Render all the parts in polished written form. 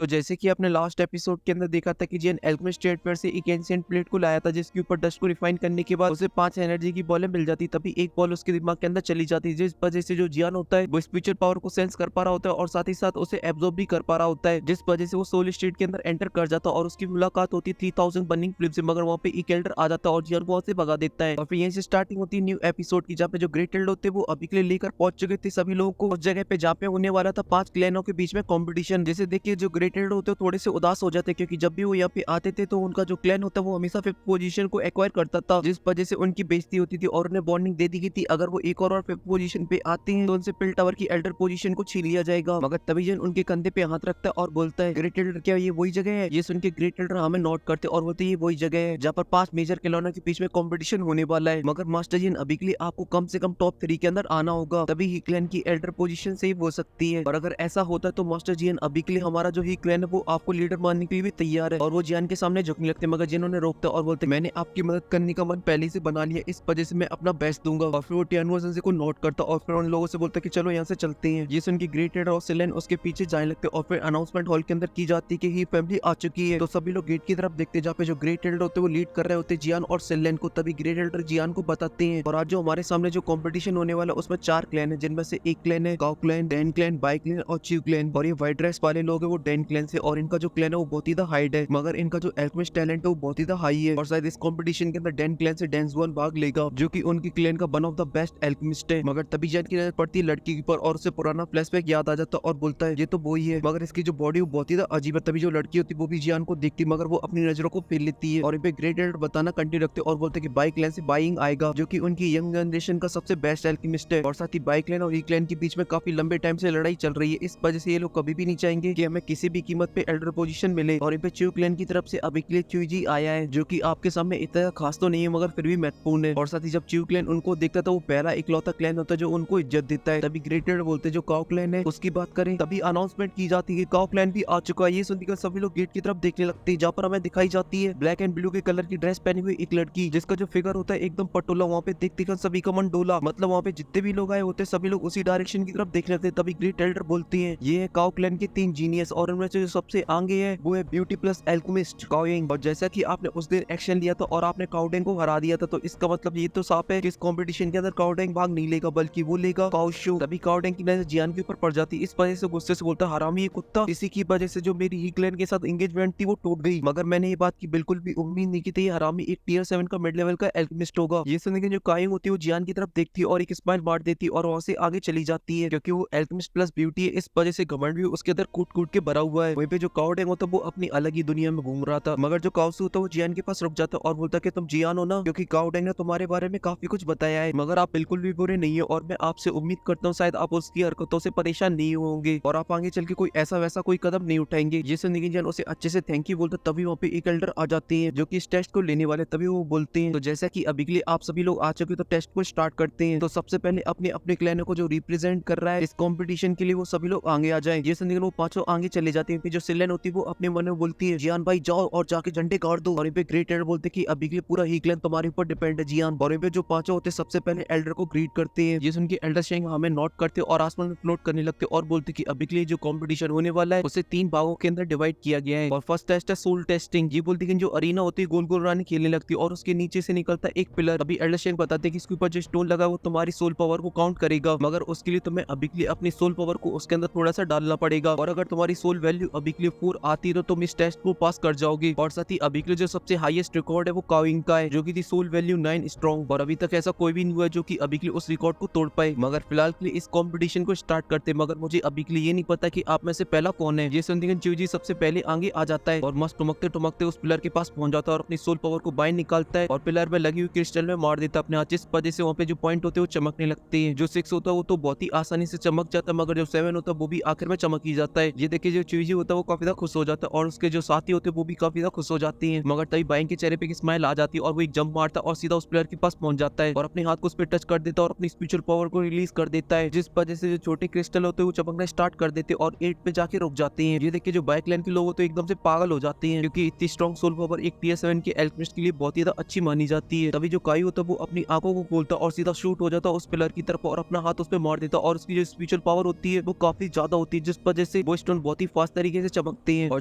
तो जैसे कि आपने लास्ट एपिसोड के अंदर देखा था कि जियान एल्केमिस्ट ट्रेड फेयर से एक एंशिएंट प्लेट को लाया था जिसके ऊपर डस्ट को रिफाइन करने के बाद उसे 5 एनर्जी की बॉलें मिल जाती, तभी एक बॉल उसके दिमाग के अंदर चली जाती है, जिस वजह से जो जियान होता है वो स्पिरिचुअल पावर को सेंस कर पा रहा होता है और साथ ही साथ उसे एब्जॉर्ब भी कर पा रहा होता है, जिस वजह से वो सोल स्टेट के अंदर एंटर कर जाता है और उसकी मुलाकात होती है 3000 बर्निंग फ्लेम से। मगर वहाँ पे एक एल्डर आ जाता है और जियान को वहाँ से भगा देता है और फिर यहीं से स्टार्टिंग होती है न्यू एपिसोड की, जहाँ पे जो ग्रेट एल्डर होते हैं वो अभी के लिए लेकर पहुंच चुके थे सभी लोगों को उस जगह पे जहाँ पे होने वाला था 5 क्लैनों के बीच में कंपटीशन। जैसे देखिए जो ग्रेट एल्डर होते हैं थोड़े से उदास हो जाते हैं क्योंकि जब भी वो यहाँ पे आते थे तो उनका जो क्लैन होता है वो हमेशा फिफ्थ पोजीशन को एक्वायर करता था, जिस वजह से उनकी बेइज्जती होती थी और उन्हें वार्निंग दे दी गई थी अगर वो एक और फिफ्थ पोजीशन पे आते हैं तो उनसे पिल टावर की एल्डर पोजीशन को छीन लिया जाएगा। मगर तभी जन उनके कंधे पे हाथ रखता है और बोलता है ग्रेट एल्डर क्या ये वही जगह है? ये सुन के ग्रेट एल्डर हमें नोट करते और बोलते ये वही जगह है जहाँ पर 5 मेजर खिलौनों के बीच में कंपटीशन होने वाला है, मगर मास्टर जी अभी के लिए आपको कम से कम टॉप 3 के अंदर आना होगा, तभी ही क्लैन की एल्डर पोजीशन सेव हो सकती है। और अगर ऐसा होता है तो मास्टर जी अभी के लिए हमारा जो ही क्लैन है वो आपको लीडर मानने के लिए भी तैयार है। और वो जियान के सामने झुकने लगते मगर जिन्होंने रोकता और बोलते मैंने आपकी मदद करने का मन पहले से बना लिया, इस वजह से मैं अपना बेस्ट दूंगा। और फिर वो टियान को नोट करता और फिर उन लोगों से बोलता कि चलो यहाँ से चलते हैं। ये सुन के ग्रेट एल्डर और सिलेन उसके पीछे जाने लगते और फिर अनाउंसमेंट हॉल के अंदर की जाती है कि ही फैमिली आ चुकी है। तो सभी लोग गेट की तरफ देखते जहाँ पे जो ग्रेट एल्डर होते वो लीड कर रहे होते जियान और सिलेन को। तभी ग्रेट एल्डर जियान को बताते हैं और आज जो हमारे सामने जो कंपटीशन होने वाला उसमें 4 क्लैन है, जिनमें से एक क्लैन है cow clan, Dan clan, by clan और च्यू क्लैन। और ये व्हाइट ड्रेस वाले लोग है वो डैन क्लैन से और इनका जो क्लैन है वो बहुत ही हाइड है, मगर इनका जो एल्केमिस्ट टैलेंट है वो बहुत ही हाई है और शायद इस कंपटीशन के अंदर डैन क्लैन से डैंस वन भाग लेगा जो कि उनकी क्लैन का one of the best alchemist है। मगर तभी जैन की नजर पड़ती है लड़की के ऊपर और उसे पुराना फ्लैशबैक याद आ जाता और बोलता है ये तो वही है, मगर इसकी जो बॉडी बहुत ही अजीब है। तभी जो लड़की होती है वो भी जियान को देखती मगर वो अपनी नजरों को फेर लेती है और इन पे ग्रेट एल्डर बताना कंटिन्यू रखते और बोलते कि बाई क्लैन से बाइंग आएगा जो कि उनकी यंग जनरेशन का सबसे बेस्ट एल्केमिस्ट है। और साथ ही बाई क्लैन और ई क्लैन के बीच में काफी लंबे टाइम से लड़ाई चल रही है, इस वजह से ये लोग कभी भी नहीं चाहेंगे कि हमें किसी भी कीमत पे एल्डर पोजीशन मिले। और इन पे च्यू क्लैन की तरफ से अभी के लिए च्यू जी आया है जो कि आपके सामने इतना खास तो नहीं है मगर फिर भी महत्वपूर्ण है। और साथ ही जब च्यू क्लैन उनको देखता था वो पहला इकलौता क्लैन होता है जो उनको इज्जत देता है। तभी ग्रेट एल्डर बोलते जो काउ क्लैन है उसकी बात करें, तभी अनाउंसमेंट की जाती है काउ क्लैन भी आ चुका है। ये सुनकर सभी लोग गेट की तरफ देखने लगते हैं जहाँ पर हमें दिखाई जाती है ब्लैक एंड ब्लू के कलर की ड्रेस पहनी हुई एक लड़की जिसका जो फिगर होता है एकदम पटोला। वहाँ पे देखते कर सभी का मन डोला, मतलब वहाँ पे जितने भी लोग आए होते सभी लोग उसी डायरेक्शन की तरफ देख लेते। तभी ग्रेट एल्डर बोलती है ये है काउ क्लैन के 3 जीनियस और उनमें से जो सबसे आगे है वो है ब्यूटी प्लस एल्केमिस्ट काउयिंग। और जैसा कि आपने उस दिन एक्शन लिया था और आपने काउडेंग को हरा दिया था तो इसका मतलब ये तो साफ है कि इस कंपटीशन के अंदर काउडेंग भाग नहीं लेगा बल्कि वो लेगा काउशू। तभी काउडेंग की नजर जियान के ऊपर पड़ जाती, इस वजह से गुस्से से बोलता हरामी ये कुत्ता, इसी की वजह से जो मेरी ही क्लैन के साथ एंगेजमेंट थी वो टूट गई, मगर मैंने ये बात की बिल्कुल भी उम्मीद नहीं की थी ये हरामी एक टियर 7 का मिड लेवल का एल्केमिस्ट होगा। ये सुनने के जो काउयिंग होती है वो जियान की तरफ देखती है और एक स्माइल मार देती है और वहां से आगे चली जाती है क्योंकि वो एल्केमिस्ट प्लस ब्यूटी है, इस वजह से घमंड भी उसके अंदर कूट कूट के भरा हुआ है। वहीं पे जो काउडेंग होता है वो अपनी अलग ही दुनिया में घूम रहा था, मगर जो काउसू होता है वो जियान के पास रुक जाता है और बोलता है कि तुम जियान हो ना, क्योंकि काउडेंग ने तुम्हारे बारे में काफी कुछ बताया है मगर आप बिल्कुल भी बुरे नहीं है और मैं आपसे उम्मीद करता हूँ शायद आप उसकी हरकतों से परेशान नहीं होंगे और आप आगे चल के कोई ऐसा वैसा कोई कदम नहीं उठाएंगे। ये सुन जियान उसे अच्छे से थैंक यू बोलता, तभी वहाँ पे एक एल्डर आ जाते हैं जो कि इस टेस्ट को लेने वाले, तभी वो बोलते हैं तो जैसा कि अभी के लिए आप सभी लोग आ चुके तो टेस्ट को स्टार्ट करते हैं। तो सबसे पहले अपने अपने क्लैन को जो रिप्रेजेंट कर रहा है इस कंपटीशन के लिए वो सभी लोग आगे आ जाए। ये सुन वो पांचों आगे चले जाते हैं। फिर जो सिलेन होती है वो अपने मन में बोलती है जियान भाई जाओ और जाके झंडे गाड़ दो। और इन पे ग्रेट एल्डर बोलते कि अभी के लिए पूरा ही क्लैन तुम्हारे ऊपर डिपेंड है जियान। और इन पे जो पांचों होते सबसे पहले एल्डर को ग्रीट करते हैं, ये सुन के एल्डर शेंग हमें नोट करते और आसमान में फ्लोट करने लगते और बोलते कि अभी के लिए जो कंपटीशन होने वाला है उसे 3 भागों के अंदर डिवाइड किया गया है। और फर्स्ट टेस्ट है सोल टेस्टिंग। ये बोलती है जो अरीना होती है गोल गोल रानी खेलने लगती है और उसके नीचे से निकलता है एक पिलर। अभी एल्डर शेंग बताते हैं कि इसके ऊपर जो स्टोन लगा वो तुम्हारी सोल पावर को काउंट करेगा, मगर उसके लिए तुम्हें अभी के लिए अपनी सोल पावर को उसके अंदर थोड़ा सा डालना पड़ेगा और अगर तुम्हारी सोल वैल्यू अभी के लिए 4 आती है तो तुम इस टेस्ट को पास कर जाओगे। और साथ ही अभी के लिए जो सबसे हाईएस्ट रिकॉर्ड है वो काउइंग का है जो कि थी सोल वैल्यू 9 स्ट्रॉन्ग और अभी तक ऐसा कोई भी नहीं हुआ जो कि अभी के लिए उस रिकॉर्ड को तोड़ पाए। मगर फिलहाल के लिए इस कंपटीशन को स्टार्ट करते, मगर मुझे अभी के लिए ये नहीं पता कि आप में से पहला कौन है। ये सुनते जी सबसे पहले आगे आ जाता है और मस्त टुमकते टुमकते उस पिलर के पास पहुंच जाता है और अपनी सोल पावर को बाहर निकालता है और पिलर में लगी हुई क्रिस्टल में मार देता है अपने हाथ, जिस वजह से वहाँ पे जो पॉइंट होते हैं वो चमकने लगते हैं। जो 6 होता है वो तो बहुत ही आसानी से चमक जाता है, मगर जो 7 होता है वो भी आखिर में चमक ही जाता है। ये देखिए जो चूजी होता है वो काफी ज्यादा खुश हो जाता है और उसके जो साथी होते हैं वो भी काफी ज्यादा खुश हो जाते हैं। मगर तभी बाइंग के चेहरे पे एक स्माइल आ जाती है और वो एक जंप मारता है और सीधा उस प्लेयर के पास पहुंच जाता है और अपने हाथ को उस पर टच कर देता है और अपनी स्पिरिचुअल पावर को रिलीज कर देता है, जिस वजह से जो छोटे क्रिस्टल होते हैं वो चमकना स्टार्ट कर देते हैं और 8 पे जाके रुक जाते हैं। ये देखिए जो बाइक लाइन के लोग होते हैं एकदम से पागल हो जाते हैं क्योंकि इतनी स्ट्रॉन्ग सोल पावर एक टीयर 7 के एल्केमिस्ट के लिए बहुत ही ज्यादा अच्छी मानी जाती है। तभी जो काई होता है वो अपनी आंखों को खोलता और सीधा शूट हो जाता है उस पिलर की तरफ और अपना हाथ उस पर मार देता और उसकी जो स्पिरिचुअल पावर होती है वो काफी ज्यादा होती है, जिस वजह से वो स्टोन बहुत ही फास्ट फास्ट तरीके से चमकती है और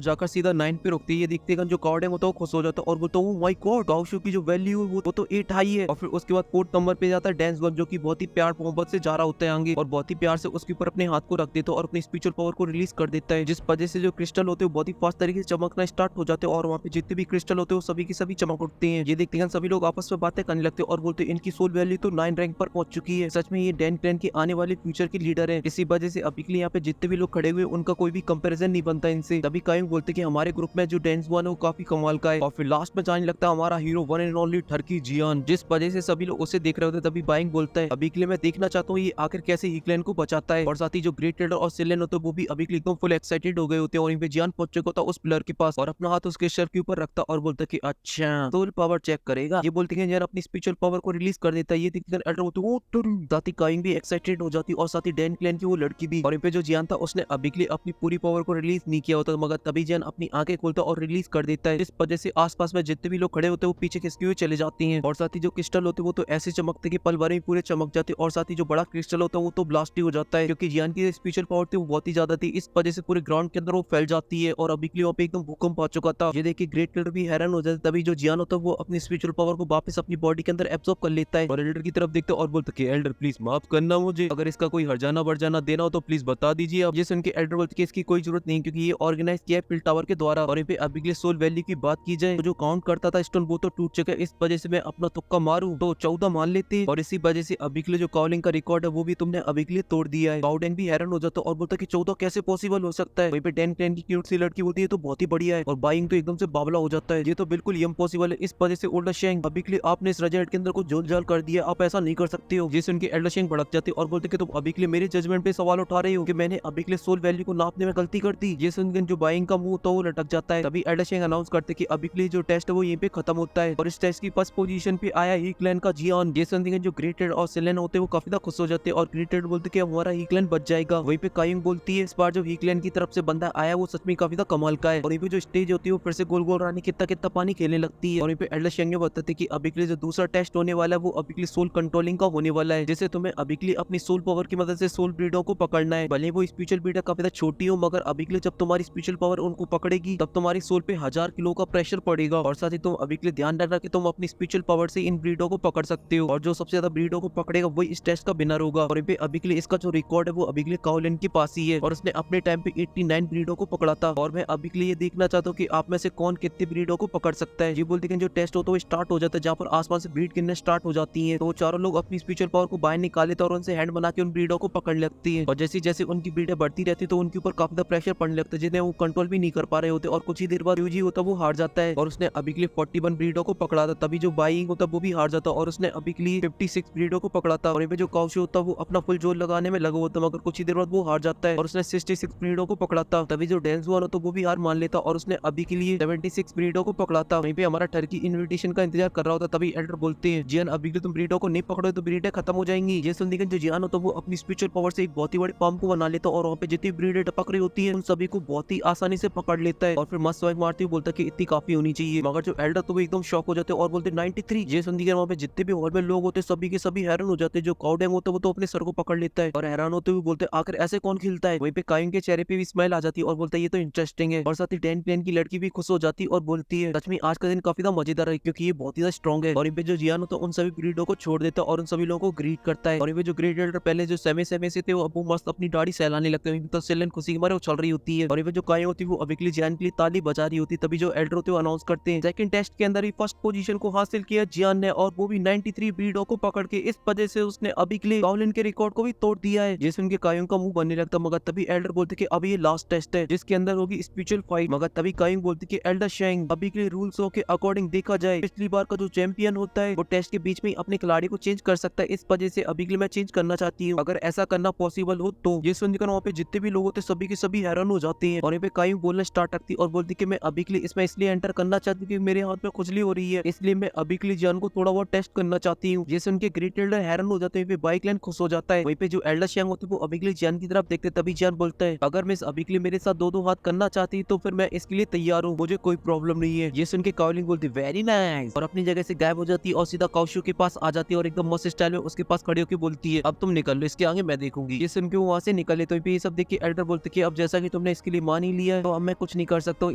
जाकर सीधा 9 पे रुकती है। ये देखते ही जो काउडेंग होता है वो खुश हो जाता है और बोलता है, ओह माय गॉड, काउशो की जो वैल्यू है वो तो 8 हाई है। और फिर उसके बाद 4th नंबर पे जाता है डेंस वन, जो की बहुत ही प्यार मोहब्बत से जा रहा होता है आगे और बहुत ही प्यार से उसके ऊपर अपने हाथ को रख देता है और अपनी स्पिरिचुअल पावर को रिलीज कर देता है, जिस वजह से जो क्रिस्टल होते हैं बहुत ही फास्ट तरीके से चमकना स्टार्ट हो जाते हैं और वहाँ पे जितने भी क्रिस्टल होते हैं वो सभी की सभी चमक उठते हैं। ये देखते हैं सभी लोग आपस में बातें करने लगते हैं और बोलते हैं इनकी सोल वैल्यू तो 9 रैंक पर पहुंच चुकी है। सच में ये डैन क्लैन के आने वाले फ्यूचर के लीडर है। इसी वजह से अभी के लिए यहाँ पे जितने भी लोग खड़े हुए उनका कोई भी कंपैरिजन नहीं बनता इनसे। तभी काइंग बोलते कि हमारे ग्रुप में जो डेंस वन है वो काफी कमाल का है। और फिर लास्ट में जाने लगता है हमारा हीरो वन एंड ओनली टर्की जियान, जिस वजह से सभी लोग उसे देख रहे होते। तभी बाइंग बोलता है अभी के लिए मैं देखना चाहता हूँ ये आखिर कैसे हीक्लैन को बचाता है। और साथ ही जो ग्रेट लीडर और सिलेन होते हैं वो भी अभी के लिए एकदम फुल एक्साइटेड हो गए होते हैं और यहाँ पे जियान पहुंच चुका होता उस पिलर के पास और अपना हाथ उसके सर के ऊपर रखता और बोलता कि अच्छा सोल पावर चेक करेगा। ये बोलते हैं यार अपनी स्पिरिचुअल पावर को रिलीज कर देता है। ये देखते हैं एल्डर होते हैं साथ ही काइंग भी एक्साइटेड हो जाती और साथ ही डैन क्लैन की वो लड़की भी। और यहाँ पे जो जियान था उसने अभी के लिए अपनी पूरी पावर को रिलीज नहीं किया होता, मगर तभी जियान अपनी आंखें खोलता और रिलीज कर देता है, जिस वजह से आसपास में जितने भी लोग खड़े होते हैं वो पीछे खिसके हुए चले जाते हैं। और साथ ही जो क्रिस्टल होते हैं वो तो ऐसे चमकते कि पल भर में पूरे चमक जाते और साथ ही जो बड़ा क्रिस्टल होता है वो तो ब्लास्ट ही हो जाता है, क्योंकि जियान की स्पिरिचुअल पावर थी वो बहुत ही ज्यादा थी। इस वजह से पूरे ग्राउंड के अंदर वो फैल जाती है और अभी के लिए वहाँ पे एकदम भूकंप आ चुका था। ये देखिए ग्रेट लीडर भी हैरान हो जाता है। तभी जो जियान होता है वो अपनी स्पिरिचुअल पावर को वापस अपनी बॉडी के अंदर एब्सॉर्ब कर लेता है और एल्डर की तरफ देखता है और बोलता है एल्डर प्लीज माफ करना मुझे, अगर इसका कोई हर्जाना बरजाना देना हो तो प्लीज बता दीजिए। अब ये सुन के एल्डर बोलते कि इसकी कोई जरूरत नहीं, क्योंकि ये ऑर्गेनाइज किया है पिल टावर के द्वारा। और यहाँ पे अभी के लिए सोल वैल्यू की बात की जाए तो जो काउंट करता था स्टोन वो तो टूट चुका है। इस वजह से मैं अपना तुक्का मारूं तो 14 मान लेते और इसी वजह से अभी के लिए जो काउलिंग का रिकॉर्ड है वो भी तुमने अभी के लिए तोड़ दिया है। काउडेंग भी हैरान हो जाता और बोलता कि 14 कैसे पॉसिबल हो सकता है। वहीं पे 10 की क्यूट सी लड़की होती है तो बहुत ही बढ़िया है और बाइंग तो एकदम से बावला हो जाता है, ये तो बिल्कुल इम्पॉसिबल है। इस वजह से ओल्डर शेंग अभी के लिए आपने इस रिजल्ट के अंदर को जोल जाल कर दिया, आप ऐसा नहीं कर सकते हो। जिससे उनके एल्डर शेंग भड़क जाते और बोलते कि तुम अभी के लिए मेरे जजमेंट पे सवाल उठा रहे हो कि मैंने अभी के लिए सोल वैल्यू को नापने में गलती कर दी। ये सुनकर जो बाइंग का मुंह तो वो लटक जाता है। तभी एल्डर शेंग अनाउंस करते कि अभी के लिए जो टेस्ट है वो यहीं पे खत्म होता है और इस टेस्ट की फर्स्ट पोजीशन पे आया हीक्लैन का जियान। ये सुनकर जो ग्रेटेड और सिलेन होते हैं वो काफी ज्यादा खुश हो जाते हैं और ग्रेटेड बोलते कि हमारा हीक्लैन बच जाएगा। वहीं पे काइंग बोलती है इस बार जो हीक्लैन की तरफ से बंदा आया वो सच में काफी ज्यादा कमाल का है। और यहाँ पे जो स्टेज होती है वो फिर से गोल गोल रानी कितना कितना पानी खेलने लगती है। और यहाँ पे एल्डर शेंग बताते कि अभी के लिए जो दूसरा टेस्ट होने वाला है वो अभी के लिए सोल कंट्रोलिंग का होने वाला है, जिसे तुम्हें अभी के लिए अपनी सोल पावर की मदद से सोल ब्रीडों को पकड़ना है। भले वो स्पिरिचुअल ब्रीडर काफी ज्यादा छोटी हो, मगर अभी के लिए जब तुम्हारी स्पिरिचुअल पावर उनको पकड़ेगी तब तुम्हारी सोल पे 1000 किलो का प्रेशर पड़ेगा। और साथ ही तुम अभी के लिए ध्यान रखना कि तुम अपनी स्पिरिचुअल पावर से इन ब्रीडों को पकड़ सकते हो और जो सबसे ज्यादा ब्रीडों को पकड़ेगा वही इस टेस्ट का विनर होगा। और यहाँ पे अभी के लिए इसका जो रिकॉर्ड है वो अभी के लिए काउलिन के पास ही है और उसने अपने टाइम पे 89 ब्रीडों को पकड़ा था। और मैं अभी के लिए देखना चाहता हूँ कि आप में से कौन कितने ब्रीडों को पकड़ सकता है। ये बोलते हैं जो टेस्ट होता है वो स्टार्ट हो जाता है, जहाँ पर आसमान से ब्रीड गिनने स्टार्ट हो जाती है। तो वो चारों लोग अपनी स्पिरिचुअल पावर को बाहर निकाल लेते और उनसे हैंड बना के उन ब्रीडों को पकड़ लगती है। और जैसे जैसे उनकी ब्रीडें बढ़ती रहती है तो उनके ऊपर काफी प्रेशर पड़ने लगता है, जिन्हें वो कंट्रोल भी नहीं कर पा रहे होते। और कुछ ही देर बाद यूजी होता वो हार जाता है और उसने अभी के लिए 41 ब्रीडों को पकड़ा था। तभी जो बाइंग होता वो भी हार जाता और उसने अभी के लिए 56 ब्रीडों को पकड़ा था। और जो काउशो होता वो अपना फुल जोर लगाने में लगा होता, मगर कुछ ही देर बाद वो हार जाता है और उसने 66 ब्रीडों को पकड़ा था। तभी जो डेंस वन होता वो भी हार मान लेता और उसने अभी के लिए 76 ब्रीडों को पकड़ा था। वहीं पे हमारा टर्की इन्विटेशन का इंतजार कर रहा होता। तभी एल्डर बोलते हैं जियान अभी के लिए तुम ब्रीडों को नहीं पकड़ो तो ब्रीडें खत्म हो जाएंगी। ये सुनने के जो जियान होता वो अपनी स्पिरिचुअल पावर से एक बहुत ही बड़े पंप को बना लेता और वहाँ पे जितनी ब्रीडें टपक रही होती है उन सभी को बहुत ही आसानी से पकड़ लेता है और फिर मस्त स्वाइप मारते हुए बोलता है कि इतनी काफी होनी चाहिए। मगर जो एल्डर तो वो एकदम शॉक हो जाते हैं और बोलते 93। ये सुनने के वहाँ पे जितने भी हॉल में लोग होते सभी के सभी हैरान हो जाते हैं। जो काउडेंग होता है वो तो अपने सर को पकड़ लेता है और हैरान होते हुए बोलते आखिर ऐसे कौन खिलता है। वहीं पे काइंग के चेहरे पे भी स्माइल आ जाती है और बोलता है ये तो इंटरेस्टिंग है। और साथ ही डैन क्लैन की लड़की भी खुश हो जाती है और बोलती है सच में आज का दिन काफी ज्यादा मजेदार है क्योंकि ये बहुत ही ज्यादा स्ट्रॉन्ग है। और यहाँ पे जो जियान होता है उन सभी ब्रीडों को छोड़ देता है और उन सभी लोगों को ग्रीट करता है। और ये जो ग्रेट लीडर पहले जो सेमे से थे वो अब वो मस्त अपनी दाढ़ी सहलाने लगते हैं, तो सिलेन खुशी के मारे वो चल रही होती है। और ये जो काइंग होती है वो अभी के लिए जियान के लिए ताली बजा रही होती है। तभी जो एल्डर होते हैं अनाउंस करते हैं सेकंड टेस्ट के अंदर ही फर्स्ट पोजीशन को हासिल किया जियान ने और वो भी 93 ब्रीडों को पकड़ के। इस वजह से उसने अभी के लिए काउलिन के रिकॉर्ड को भी तोड़ दिया है, जिससे उनके काइंग का मुंह बनने लगता। मगर तभी एल्डर बोलते कि अभी ये लास्ट टेस्ट है जिसके अंदर होगी स्पिरिचुअल फाइट। मगर तभी काइंग बोलती कि एल्डर शेंग अभी के लिए रूल्स के अकॉर्डिंग देखा जाए पिछली बार का जो चैंपियन होता है वो टेस्ट के बीच में अपने खिलाड़ी को चेंज कर सकता है, इस वजह से अभी के लिए मैं चेंज करना चाहती हूँ, अगर ऐसा करना पॉसिबल हो तो। ये सुनकर वहाँ पे जितने भी लोग होते सभी के सभी हैरान हो जाते हैं और यहाँ पे काइंग बोलना स्टार्ट करती और बोलती कि मैं अभी के लिए इसमें इसलिए एंटर करना चाहती हूँ कि मेरे हाथ में खुजली हो रही है, इसलिए मैं अभी के लिए जियान को थोड़ा बहुत टेस्ट करना चाहती हूँ। जैसे उनके ग्रेट एल्डर हैरान हो जाते हैं, बाइक लाइन खुश हो जाता है। वहीं पे जो एल्डर शेंग होते हैं वो अभी के लिए जियान की तरफ देखते, तभी जियान बोलता है अगर मैं अभी के लिए मेरे साथ दो हाथ करना चाहती तो फिर मैं इसके लिए तैयार हूँ, मुझे कोई प्रॉब्लम नहीं है। ये सुन के काउलिंग बोलती वेरी नाइस और अपनी जगह से गायब हो जाती है और सीधा काउशो के पास आ जाती है और एकदम मस्त स्टाइल में उसके पास खड़ी होकर बोलती है अब तुम निकल लो, इसके आगे मैं देखूंगी। ये सुन के वो वहां से निकले तो ये सब देख के एल्डर बोलते कि अब जैसा कि तुमने इसके लिए मान ही लिया है तो अब मैं कुछ नहीं कर सकता हूँ,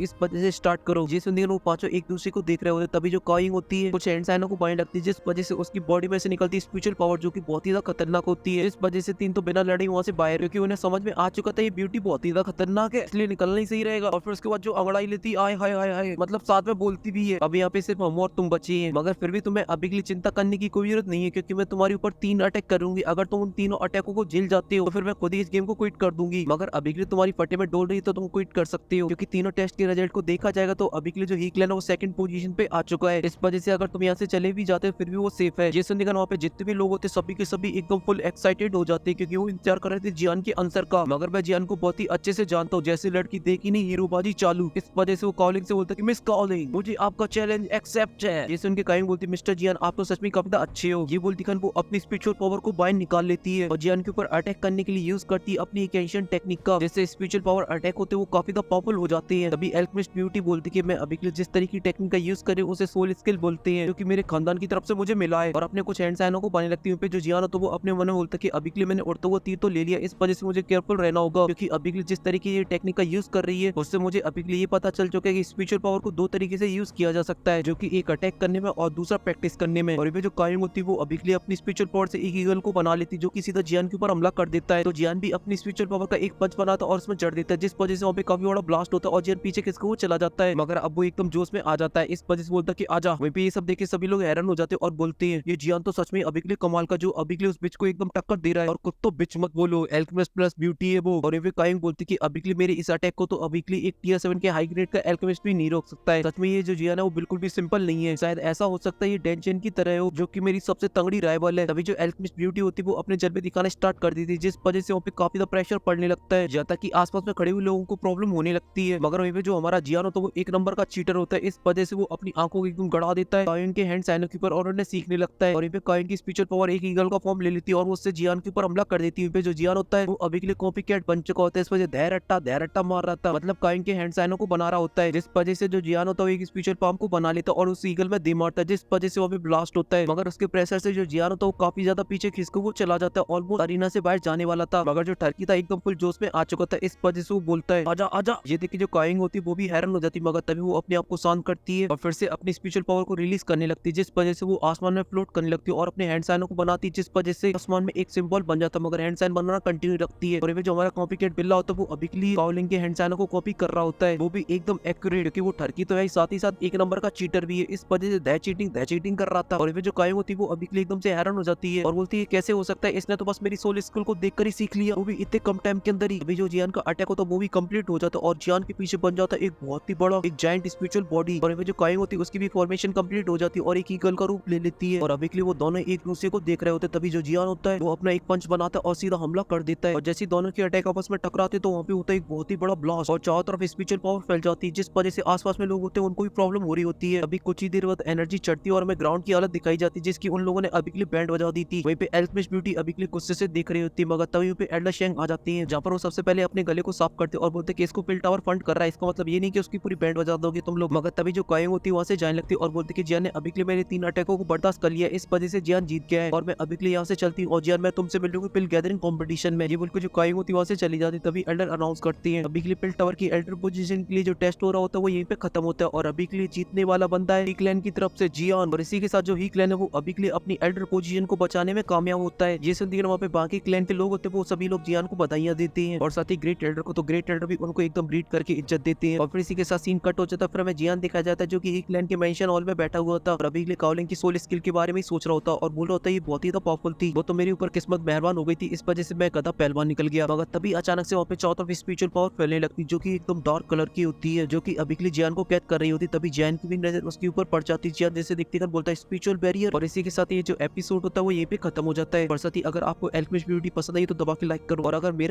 इस वजह से स्टार्ट करो। जिस दिन वो पांचों एक दूसरे को देख रहे होते तभी जो काइंग होती है कुछ एंडसाइनों को बाइंड लगती है, जिस वजह से उसकी बॉडी में से निकलती है स्पिरिचुअल पावर जो कि बहुत ही ज्यादा खतरनाक होती है। इस वजह से तीन तो बिना लड़े वहां से बाहर, क्योंकि उन्हें समझ में आ चुका था ये ब्यूटी बहुत ही ज्यादा खतरनाक है, इसलिए निकलना ही सही रहेगा। और फिर उसके बाद जो अंगड़ाई लेती आय हाय हाय हाय, मतलब साथ में बोलती भी है अब यहाँ पे सिर्फ हम और तुम बची है, मगर फिर भी तुम्हें अभी के लिए चिंता करने की कोई जरूरत नहीं है, क्योंकि मैं तुम्हारे ऊपर 3 अटैक करूंगी। अगर तुम उन तीनों अटैकों को झेल जाते हो तो फिर मैं खुद ही इस गेम को क्विट कर दूंगी, मगर अभी के लिए तुम्हारी फटे में डोल रही है तो तुम क्विट कर सकते हो, क्योंकि तीनों टेस्ट के रिजल्ट को देखा जाएगा तो अभी के लिए जो ही क्लैन है वो सेकंड पोजीशन पे आ चुका है। इस वजह से अगर तुम यहाँ से चले भी जाते हो फिर भी वो सेफ है। जेसन निगन वहाँ पे जितने भी लोग होते सभी के सभी एकदम फुल एक्साइटेड हो जाते हैं, क्योंकि वो इंतजार कर रहे थे जियान के आंसर का, मगर मैं जियान को बहुत ही अच्छे से जानता हूँ, जैसे लड़की देखी नहीं हीरोबाजी चालू। इस वजह से वो कॉलिंग से बोलता है कि मिस कॉलिंग मुझे आपका चैलेंज एक्सेप्ट है। जैसे उनके काइंग बोलती मिस्टर जियान आप तो सच में काफी अच्छे हो। ये बोलती खान वो अपनी स्पिरिचुअल पावर को बाहर निकाल लेती है और जियान के ऊपर अटैक करने के लिए यूज करती है अपनी एक एंशिएंट टेक्निक का। जैसे स्पिरिचुअल पावर अटैक होते वो काफी ज्यादा पावरफुल हो जाते हैं। तभी अल्केमिस्ट ब्यूटी बोलती कि मैं अभी के लिए जिस तरीके की टेक्निक का यूज करे उसे सोल स्किल बोलते हैं, जो कि मेरे खानदान की तरफ से मुझे मिला है। और अपने कुछ हैंड साइनों को पाने लगती है जो जियान हो तो वो अपने मन में बोलता है कि अभी के लिए मैंने उड़ता हुआ तीर तो ले लिया, इस वजह से मुझे केयरफुल रहना होगा, क्योंकि अभी के लिए जिस तरीके ये टेक्निक का यूज कर रही है उससे मुझे अभी के लिए ये पता चल चुका है कि स्पिरिचुअल पावर को दो तरीके से यूज किया जा सकता है, जो कि एक अटैक करने में और दूसरा प्रैक्टिस करने में। और ये जो काइंग होती है वो अभी के लिए अपनी स्पिरिचुअल पावर से एक ईगल को बना लेती जो कि सीधा जियान के ऊपर हमला कर देता है। तो जियान भी अपनी स्पिरिचुअल पावर का एक पंच बनाता है और उसमें जड़ देता है, जिस वजह से वहाँ पे काफी बड़ा ब्लास्ट होता है और जियान पीछे किसको वो चला जाता है, मगर अब वो एकदम जोश में आ जाता है। इस वजह से बोलता है कि आजा। वहीं पे ये सब देखे सभी लोग हैरान हो जाते हैं और बोलते हैं ये जियान तो सच में अभी के लिए कमाल का, जो अभी के लिए उस बिच को एकदम टक्कर दे रहा है। और कुछ तो बिच मत बोलो, अल्केमिस्ट प्लस ब्यूटी है वो। और ये काइंग बोलती कि अभी के लिए मेरे इस अटैक को तो अभी के लिए एक टियर 7 के हाई ग्रेड का अल्केमिस्ट भी नहीं रोक सकता है। सच में ये जो जियान है वो बिल्कुल भी सिंपल नहीं है, शायद ऐसा हो सकता है ये डेंचेन की तरह हो जो कि मेरी सबसे तगड़ी राइवल है। तभी जो अल्केमिस्ट ब्यूटी होती है वो अपने जलवे दिखाना स्टार्ट कर दी थी, जिस वजह से वहाँ पे काफी ज्यादा प्रेशर पड़ने लगता है, जहाँ तक कि आसपास में खड़े हुए लोगों को प्रॉब्लम होने लगती है। मगर वहीं पे जो हमारा जियान होता है वो एक नंबर का चीटर होता है, इस वजह से वो अपनी आंखों को एकदम गड़ा देता है काइन के हैंड साइनों के ऊपर और उन्हें सीखने लगता है। और यहाँ पे काइन की स्पिरिचुअल पावर एक ईगल का फॉर्म ले लेती है और वो उससे जियान के ऊपर हमला कर देती है। जो जियान होता है वो अभी के लिए कॉपी कैट बन चुका होता है, इस वजह धैर्यट्टा मार रहा था, मतलब काइन के हैंड साइनों को बना रहा होता है, जिस वजह से जो जियान होता है एक स्पिरिचुअल पावर को बना लेता है और उस ईगल में दे मारता है, जिस वजह से वहाँ पे ब्लास्ट होता है। मगर उसके प्रेशर से जो जियान होता है वो काफी ज्यादा पीछे खिसक वो चला जाता है, ऑलमोस्ट अरीना से बाहर जाने वाला था, मगर जो टर्की था एकदम फुल जोश में आ चुका था, इस वजह से वो बोलता है आजा आजा। ये देखिए जो काइंग होती है वो भी हैरान हो जाती, मगर तभी वो अपने आप को शांत करती है और फिर से अपनी स्पिरिचुअल पावर को रिलीज करने लगती है, जिस वजह से वो आसमान में फ्लोट करने लगती है और अपने हैंड साइनों को बनाती है, जिस वजह से आसमान में एक सिंबल बन जाता है, मगर हैंड साइन बनना कंटिन्यू रखती है। और ये जो हमारा कॉपी कैट बिल्ला होता है वो अभी के लिए काउलिंग के हैंड साइनों को कॉपी कर रहा होता है, वो भी एकदम एक्यूरेट, क्योंकि वो टर्की तो है साथ ही साथ एक नंबर का चीटर भी है, इस वजह से दै चीटिंग कर रहा था। और ये जो काइंग होती है वो अभी के लिए एकदम से हैरान हो जाती है और बोलती है कैसे हो सकता है, इसने तो बस मेरी सोल स्किल को देखकर ही सीख लिया, वो भी इतने कम टाइम के अंदर ही। अभी जो जियान का अटैक होता है वो भी कंप्लीट हो जाता है और जियान के पीछे बन जाता है एक बहुत ही बड़ा एक जायंट स्पिरिचुअल बॉडी। और जो काइंग होती है उसकी भी फॉर्मेशन कंप्लीट हो जाती है और एक ईगल का रूप ले लेती है और अभी के लिए वो दोनों एक दूसरे को देख रहे होते हैं। तभी जो जियान होता है वो अपना एक पंच बनाता है और सीधा हमला कर देता है और जैसे दोनों के अटैक आपस में टकराते तो वहाँ पे होता है एक बहुत ही बड़ा ब्लास्ट और चारों तरफ स्पिरिचुअल पावर फैल जाती है, जिस वजह से आसपास में लोग होते हैं उनको भी प्रॉब्लम हो रही होती है। अभी कुछ ही देर बाद एनर्जी चढ़ती है और हमें ग्राउंड की हालत दिखाई जाती है, जिसकी उन लोगों ने अभी के लिए बैंड बजा दी थी। वहीं पे अल्केमिस्ट ब्यूटी अभी के लिए गुस्से से देख रही होती है, मगर तभी पे एल्डर शेंग आ जाती है, जहाँ पर वो सबसे पहले अपने गले को साफ करते और बोलते कि इसको पिल टावर फंड कर रहा है, इसका मतलब ये नहीं कि उसकी पूरी बैंड बजा दोगे तुम लोग। मगर तभी जो काइंग होती है वहाँ से जाने लगती है और बोलती कि जियान ने अभी के लिए मेरे 3 अटैकों को बर्दाश्त कर लिया, इस वजह से जियान जीत गया है और मैं अभी के लिए यहाँ से चलती हूँ और जियान मैं तुमसे मिलूंगी पिल गैदरिंग कॉम्पिटिशन में। ये बोलकर जो काइंग होती है वहाँ से चली जाती, तभी एल्डर अनाउंस करती है अभी के लिए पिल टावर की एल्डर पोजीशन के लिए जो टेस्ट हो रहा होता है वो यहीं पे खत्म होता है और अभी के लिए जीतने वाला बंदा है ही क्लैन की तरफ से जियान। और इसी के साथ जो ही क्लैन है वो अभी के लिए अपनी एल्डर पोजीशन को बचाने में कामयाब होता है। ये सुनती वहाँ पे बाकी क्लैन के लोग होते हैं वो सभी लोग जियान को बधाइयां देते हैं और साथ ही ग्रेट एल्डर को तो ग्रेट एल्डर भी उनको एकदम ब्रीड करके इज्जत देते हैं। और फिर इसी के साथ सीन कट हो जाता है, फिर हमें जियान दिखाया जाता है जो कि ही क्लैन के मेंशन हॉल में बैठा हुआ था और अभी के लिए काउलिंग की सोल स्किल के बारे में सोच रहा होता और बोल रहा होता ये बहुत ही पावरफुल थी, वो तो मेरे ऊपर किस्मत मेहरबान हो गई थी, इस वजह से मैं गधा पहलवान निकल गया। मगर तभी अचानक से वहाँ पे चारों तरफ स्पिरिचुअल पावर फैलने लगती जो कि एकदम डार्क कलर की होती है, जो कि अभी के लिए जियान को कैद कर रही होती। तभी जियान की भी नजर उसके ऊपर पड़ जाती है, जियान जैसे दिखती है बोलता है स्पिरिचुअल बैरियर। और इसी के साथ ये जो एपिसोड होता है वो यहीं पे खत्म हो जाता है। और साथ ही अगर आपको अल्केमिस्ट ब्यूटी पसंद आई तो दबा के लाइक करो और अगर मेरा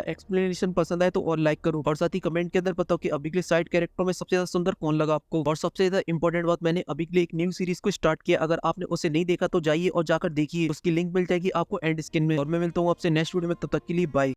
एक्सप्लेनेशन पसंद है तो और लाइक करो और साथ ही कमेंट के अंदर बताओ कि अभी के लिए साइड कैरेक्टर में सबसे ज्यादा सुंदर कौन लगा आपको। और सबसे ज्यादा इंपॉर्टेंट बात, मैंने अभी के लिए एक न्यू सीरीज को स्टार्ट किया, अगर आपने उसे नहीं देखा तो जाइए और जाकर देखिए, उसकी लिंक मिल जाएगी आपको एंड स्क्रीन में। और मैं मिलता हूँ आपसे नेक्स्ट वीडियो में, तब तक के लिए बाय।